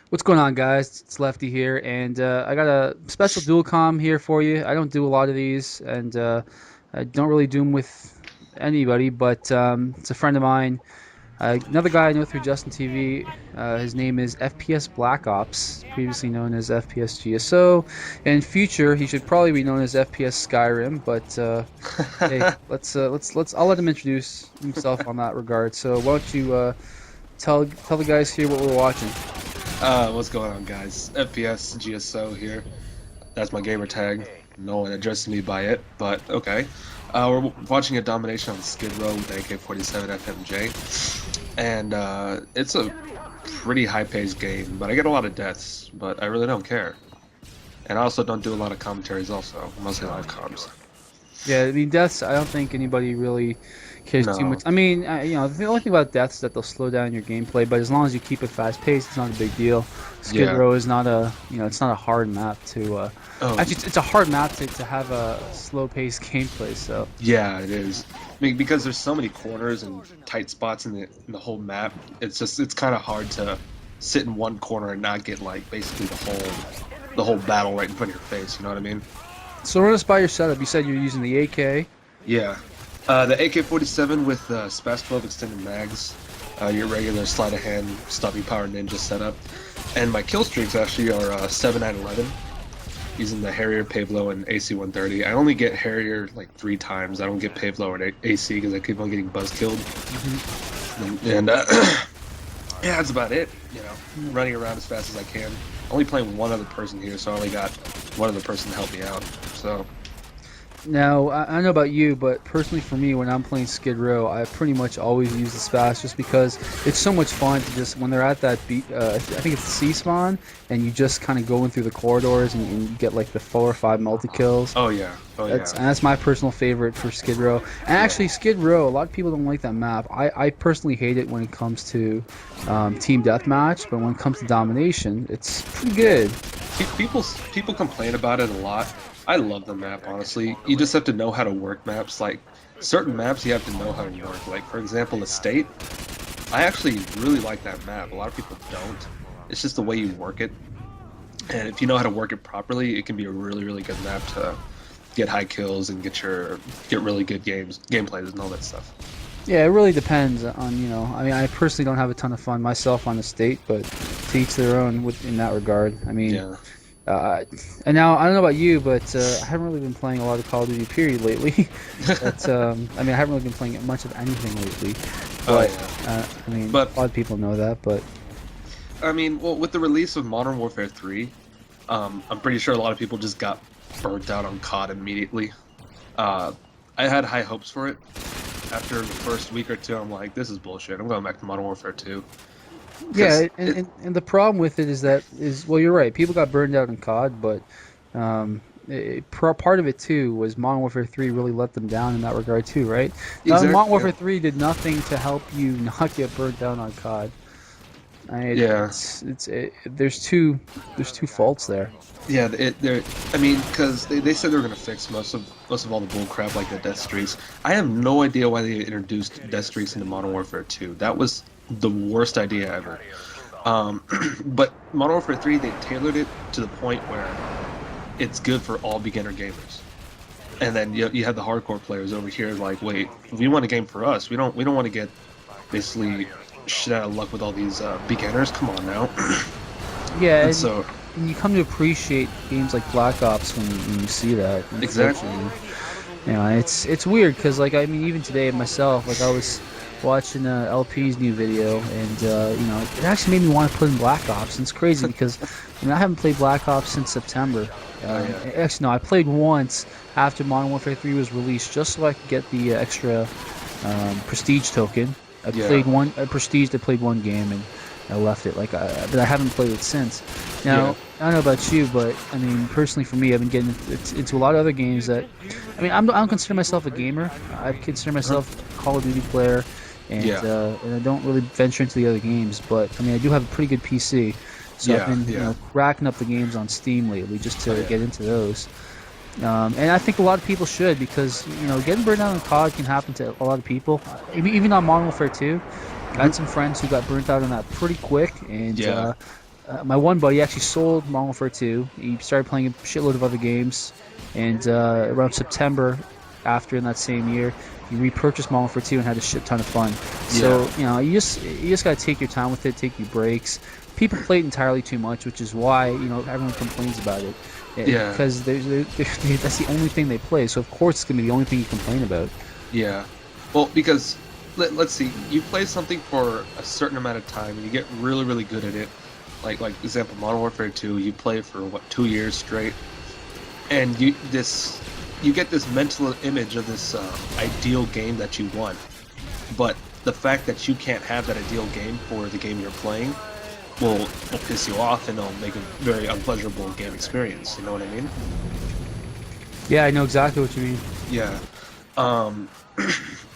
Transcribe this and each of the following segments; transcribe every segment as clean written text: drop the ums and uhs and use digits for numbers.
What's going on, guys? It's Lefty here, and I got a special dual comm here for you. I don't do a lot of these, and I don't really do them with anybody, but it's a friend of mine. Another guy I know through Justin TV. His name is FPS Black Ops, previously known as FPS GSO. In future, he should probably be known as FPS Skyrim, but hey, let's. I'll let him introduce himself on that regard. So why don't you tell the guys here what we're watching? What's going on, guys? FPS GSO here. That's my gamer tag. No one addresses me by it, but okay. We're watching a domination on Skid Row with AK-47 FMJ, and it's a pretty high-paced game, but I get a lot of deaths, but I really don't care. And I also don't do a lot of commentaries also, mostly live comms. Yeah, I mean deaths. I don't think anybody really cares too No. much. I mean, the only thing about deaths is that they'll slow down your gameplay. But as long as you keep it fast paced, it's not a big deal. Skid Yeah. Row is not a it's not a hard map to. Oh, Actually, it's a hard map to have a slow paced gameplay. So yeah, it is. I mean, because there's so many corners and tight spots in the whole map, it's kind of hard to sit in one corner and not get like basically the whole battle right in front of your face. You know what I mean? so run us by your setup. You said you're using the AK. Yeah. The AK-47 with SPAS 12 extended mags, your regular sleight of hand stopping power ninja setup, and my kill streaks actually are 7-9-11 using the Harrier, Pavlo, and AC-130. I only get Harrier like 3 times. I don't get Pavlo or AC because I keep on getting buzz killed. And yeah, that's about it. You know, running around as fast as I can. Only playing one other person here, so I only got one other person to help me out. So Now, I don't know about you, but personally for me, when I'm playing Skid Row, I pretty much always use the SPAS just because it's so much fun to just, when they're at that beat, I think it's the C spawn, and you just kind of going through the corridors and you get like the 4 or 5 multi-kills. oh yeah, oh That's, yeah, and that's my personal favorite for Skid Row. And actually, Skid Row, a lot of people don't like that map. I personally hate it when it comes to team deathmatch, but when it comes to domination, it's pretty good. People complain about it a lot. I love the map, honestly. You just have to know how to work maps. Like, certain maps you have to know how to work. Like, for example, Estate. I actually really like that map. A lot of people don't. It's just the way you work it. And if you know how to work it properly, it can be a really, really good map to get high kills and get really good gameplays and all that stuff. Yeah, it really depends on, I mean, I personally don't have a ton of fun myself on Estate, but to each their own in that regard. I mean, Yeah. and now I don't know about you, but I haven't really been playing a lot of Call of Duty period lately. But I mean, I haven't really been playing much of anything lately. Oh But yeah. I mean, But a lot of people know that. But I mean, well, with the release of Modern Warfare 3, I'm pretty sure a lot of people just got burnt out on COD immediately. I had high hopes for it. After the first week or two, I'm like, this is bullshit. I'm going back to Modern Warfare 2. yeah, 'Cause and the problem with it is well, you're right. People got burned out in COD, but part of it too was Modern Warfare 3 really let them down in that regard too, right? Modern exactly, Warfare 3 did nothing to help you not get burned down on COD. yeah, There's two faults there. yeah. I mean, because they said they were gonna fix most of all the bull crap like the death streaks. I have no idea why they introduced death streaks into Modern Warfare 2. That was the worst idea ever. But Modern Warfare 3, they tailored it to the point where it's good for all beginner gamers. And then you have the hardcore players over here like, wait, we want a game for us. We don't want to get basically shit out of luck with all these beginners. Come on now. Yeah, And so and you come to appreciate games like Black Ops when you see that. exactly. Unfortunately, it's weird because like I mean even today myself like I was watching LP's new video and it actually made me want to put in Black Ops. And it's crazy because I haven't played Black Ops since September. Oh yeah. Actually, no, I played once after Modern Warfare 3 was released just so I could get the extra prestige token. I Yeah. played one. I prestiged. I played one game and I left it. But I haven't played it since. Now Yeah. I don't know about you, but I mean, personally for me, I've been getting into a lot of other games that. I mean, I don't consider myself a gamer. I consider myself a Call of Duty player, and Yeah. and I don't really venture into the other games. But I mean, I do have a pretty good PC, so I've Yeah, been yeah. racking up the games on Steam lately just to Oh, yeah. get into those. And I think a lot of people should because getting burnt out on COD can happen to a lot of people. Even on Modern Warfare 2, I had some friends who got burnt out on that pretty quick, and Yeah. my one buddy actually sold Modern Warfare 2. He started playing a shitload of other games, and around September, after in that same year, he repurchased Modern Warfare 2 and had a shit ton of fun. Yeah, So you just gotta take your time with it, take your breaks. People play it entirely too much, which is why everyone complains about it. yeah, Because that's the only thing they play. So of course it's gonna be the only thing you complain about. yeah. Well, because let's see, you play something for a certain amount of time and you get really, really good at it. Like example, Modern Warfare 2, you play for what 2 years straight, and you get this mental image of this ideal game that you want. But the fact that you can't have that ideal game for the game you're playing will piss you off and it'll make a very unpleasurable game experience. You know what I mean? Yeah, I know exactly what you mean. Yeah. Um,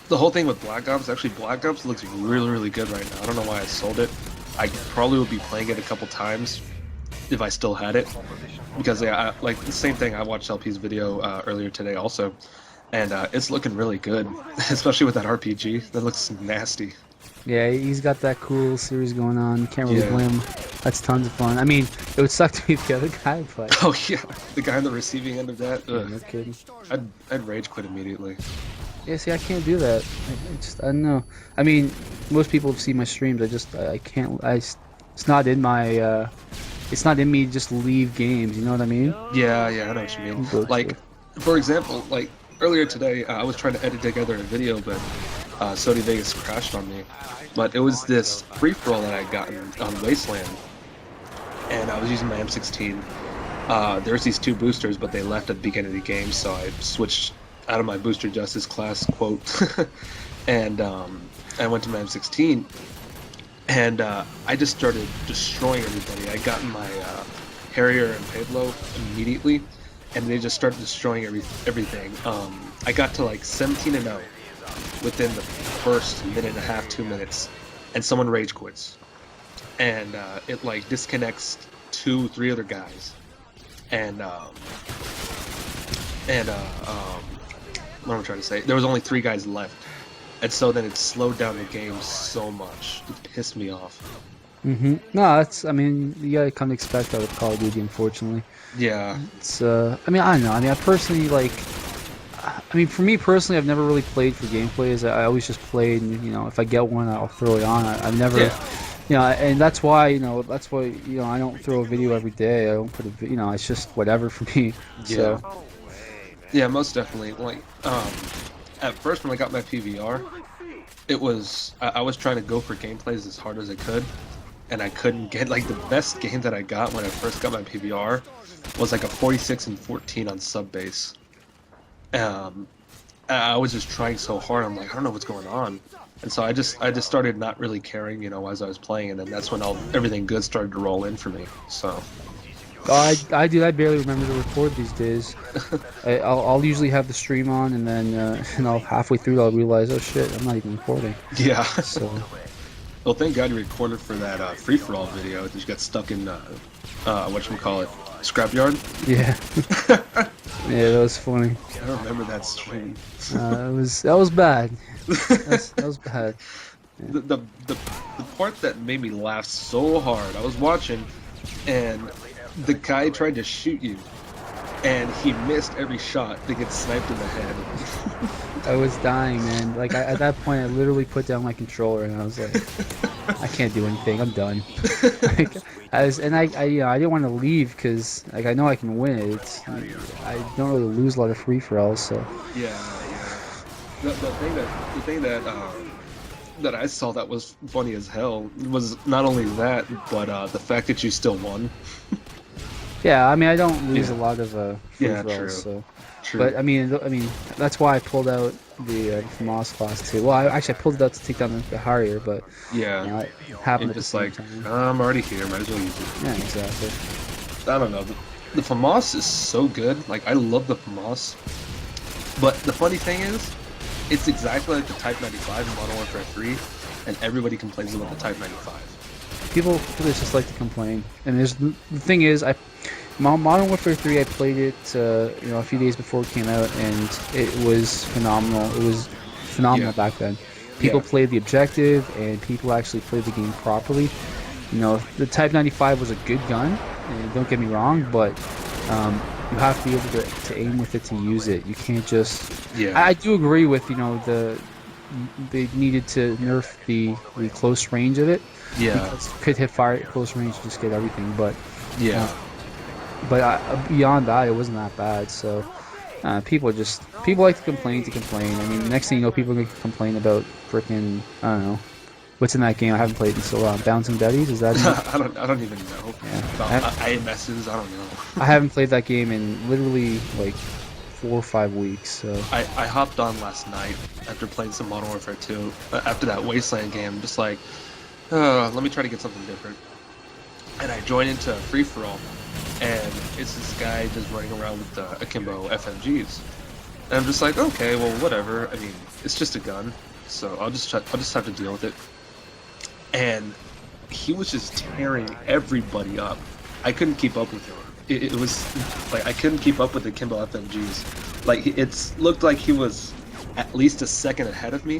the whole thing with Black Ops, actually, Black Ops looks really, really good right now. I don't know why I sold it. I probably would be playing it a couple times if I still had it. Because, yeah, like the same thing, I watched LP's video earlier today also. And it's looking really good, especially with that RPG. That looks nasty. Yeah, he's got that cool series going on. Can't really Yeah. blame him. That's tons of fun. I mean, it would suck to be the other guy, but Oh, yeah. The guy on the receiving end of that. yeah, Ugh. no kidding. I'd rage quit immediately. Yeah, see, I can't do that. I don't know. I mean, most people have seen my streams. I can't. It's not in my. It's not in me to just leave games. You know what I mean? Yeah, I know what you mean. Like, for example, like earlier today, I was trying to edit together a video, but Sony Vegas crashed on me. But it was this free-for-all that I got on Wasteland, and I was using my M16. There's these two boosters, but they left at the beginning of the game, so I switched out of my booster justice class quote, and I went to my M16, and I just started destroying everybody. I got in my Harrier and Pablo immediately, and they just started destroying everything. I got to like 17-0 within the first minute and a half, 2 minutes, and someone rage quits, and it like disconnects 2, 3 other guys, and what am I trying to say? There was only 3 guys left, and so then it slowed down the game so much. It pissed me off. No, that's. I mean, you gotta come to expect that with Call of Duty. Unfortunately, Yeah, it's. I mean, I don't know. I mean, I personally like. I mean, for me personally, I've never really played for gameplays. I always just played, and if I get one, I'll throw it on. I've never. yeah, And that's why, I don't throw a video every day. I don't put it's just whatever for me. yeah, So, yeah. Most definitely. Like, at first when I got my PVR, it was I was trying to go for gameplays as hard as I could, and I couldn't get like the best game that I got when I first got my PVR was like a 46-14 on sub base. I was just trying so hard. I'm like, I don't know what's going on, and so I just started not really caring, as I was playing, and then that's when everything good started to roll in for me. So I do. I barely remember to record these days. I'll usually have the stream on, and then halfway through I'll realize, oh shit, I'm not even recording. yeah. So, Well, thank God you recorded for that free for all video that you got stuck in whatchamacallit, scrapyard. yeah, yeah, that was funny. I don't remember that stream. That was bad. That was bad. The part that made me laugh so hard, I was watching, and the guy tried to shoot you, and he missed every shot to get sniped in the head. I was dying, man. Like at that point, I literally put down my controller and I was like, I can't do anything. I'm done. Like, I didn't want to leave because like I know I can win it. I don't really lose a lot of free for alls, so. Yeah. The thing that I saw that was funny as hell was not only that, but the fact that you still won. Yeah, I mean I don't lose a lot of free Yeah, for alls, true. so. True. But I mean that's why I pulled out the FAMAS class too. Well, I pulled it out to take down the Harrier, but yeah, it happened you're at the just same like, time. I'm already here, might as well use it. Yeah, exactly. I don't know. The FAMAS is so good. Like, I love the FAMAS. But the funny thing is, it's exactly like the Type 95 in Modern Warfare 3, and everybody complains about the Type 95. People just like to complain, and the thing is, Modern Warfare 3, I played it a few days before it came out, and it was phenomenal. It was phenomenal back then. People played the objective, and people actually played the game properly. The Type 95 was a good gun, and don't get me wrong, but you have to be able to aim with it to use it. You can't just. Yeah, I do agree with they needed to nerf the close range of it yeah, because you could hit fire at close range and just get everything, uh, yeah. beyond that, it wasn't that bad. So people like to complain. I mean, next thing you know, people are gonna complain about freaking I don't know what's in that game. I haven't played in so long. Bouncing Betties, is that in it? I don't even know Yeah, about IMSs. I don't I know. haven't played that game in literally like 4 or 5 weeks. So I hopped on last night after playing some Modern Warfare 2. After that Wasteland game, just like, let me try to get something different. And I joined into a free for all, and it's this guy just running around with akimbo FMGs. And I'm just like, okay, well, whatever. I mean, it's just a gun, so I'll just have to deal with it. And he was just tearing everybody up. I couldn't keep up with him. It was like I couldn't keep up with the Kimbo FMGs. Like it looked like he was at least a second ahead of me,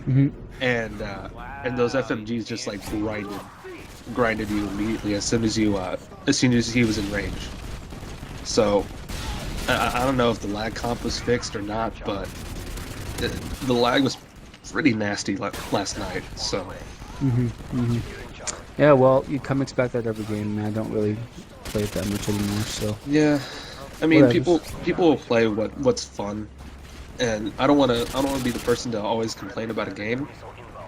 hmm and those FMGs just like grinded you immediately as soon as he was in range. So I don't know if the lag comp was fixed or not, but the lag was pretty nasty last night. So hmm hmm yeah, well, you come expect that every game, man. I don't really play it that much anymore, so yeah, I mean, whatever. people will play what's fun, and I don't want to be the person to always complain about a game.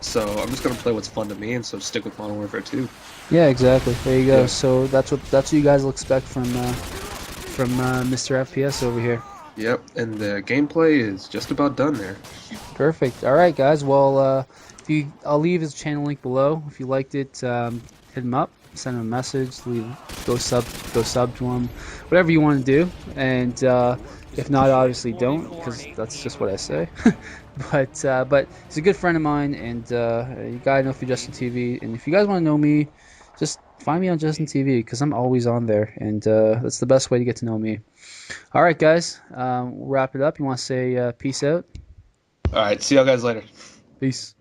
So I'm just gonna play what's fun to me, and so stick with Modern Warfare 2. Yeah, exactly. There you go. Yeah, So that's what you guys will expect from Mr. FPS over here. yep. And the gameplay is just about done there. Perfect. All right, guys. Well, if you, I'll leave his channel link below. If you liked it, hit him up, send him a message, go sub to him, whatever you want to do. And if not, obviously don't, because that's just what I say. But he's a good friend of mine, and you gotta know for Justin TV. And if you guys want to know me, just find me on Justin TV because I'm always on there, and that's the best way to get to know me. All right, guys. We'll wrap it up. You want to say peace out? All right, see y'all guys later. Peace.